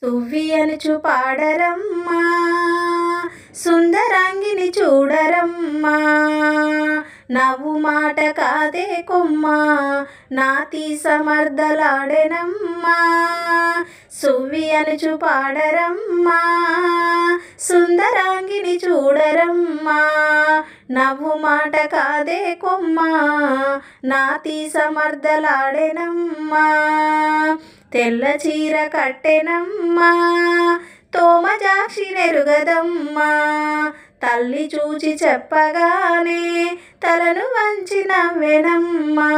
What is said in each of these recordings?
సువ్వి అనుచు పాడరమ్మా, సుందరాంగిని చూడరమ్మా. నవ్వు మాట కాదే కొమ్మ, నాతి సమర్థలాడెనమ్మా. సువ్వి అనుచు పాడరమ్మా, సుందరాంగిని చూడరమ్మా. నవ్వు మాట కాదే కొమ్మ, నాతి సమర్థలాడెనమ్మా. తెల్ల చీర కట్టెనమ్మా, తోమజాక్షి నెరుగదమ్మా. తల్లి చూచి చెప్పగానే తలను వంచి నవ్వెనమ్మా.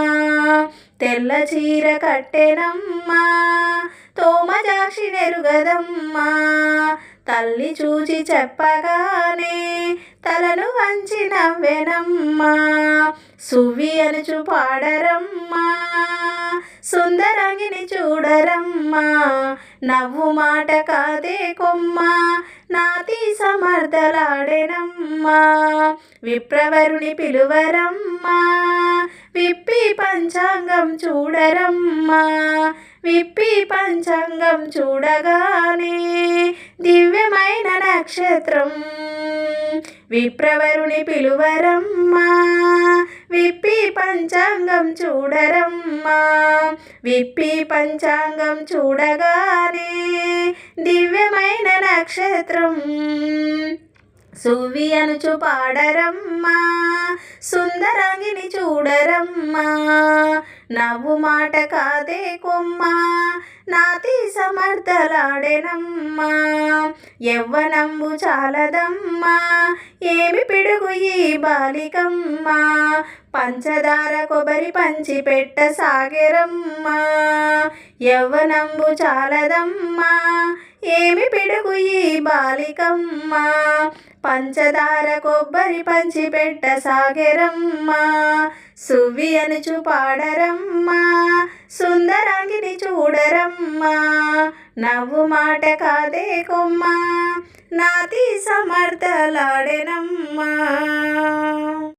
తెల్ల చీర కట్టెనమ్మా, తోమజాక్షి నెరుగదమ్మా. తల్లి చూచి చెప్పగానే తలను వంచి నవ్వెనమ్మా. సువ్వి అనుచు పాడరమ్మా, సుందరాంగిని చూడరమ్మా. నవ్వు మాట కాదే కొమ్మ, నాతి సమర్థలాడెనమ్మా. విప్రవరుని పిలువరమ్మా, విప్పి పంచాంగం చూడరమ్మా. విప్పి పంచాంగం చూడగానే దివ్యమైన నక్షత్రం. విప్రవరుని పిలువరమ్మా, విప్పి పంచాంగం చూడరమ్మా. విప్పి పంచాంగం చూడగానే దివ్యమైన నక్షత్రం. సువ్వి అనుచు పాడరమ్మా, సుందరాంగిని చూడరమ్మా. నవ్వు మాట కాదే కొమ్మ, నాతి సమర్థలాడెనమ్మా. యవ్వనంబు చాలదమ్మా, ఏమి పిడుగు ఈ బాలికమ్మా. పంచదార కొబ్బరి పంచి పెట్ట సాగెరమ్మా. యవ్వనంబు చాలదమ్మా, ఏమి పిడుగు ఈ బాలికమ్మా. పంచదార కొబ్బరి పంచి పెట్ట సాగెరమ్మా. సువ్వి అనుచు పాడరమ్మా, సుందరాంగిని చూడరమ్మా. నవ్వు మాట కాదే కొమ్మ, నాతి సమర్థలాడెనమ్మా.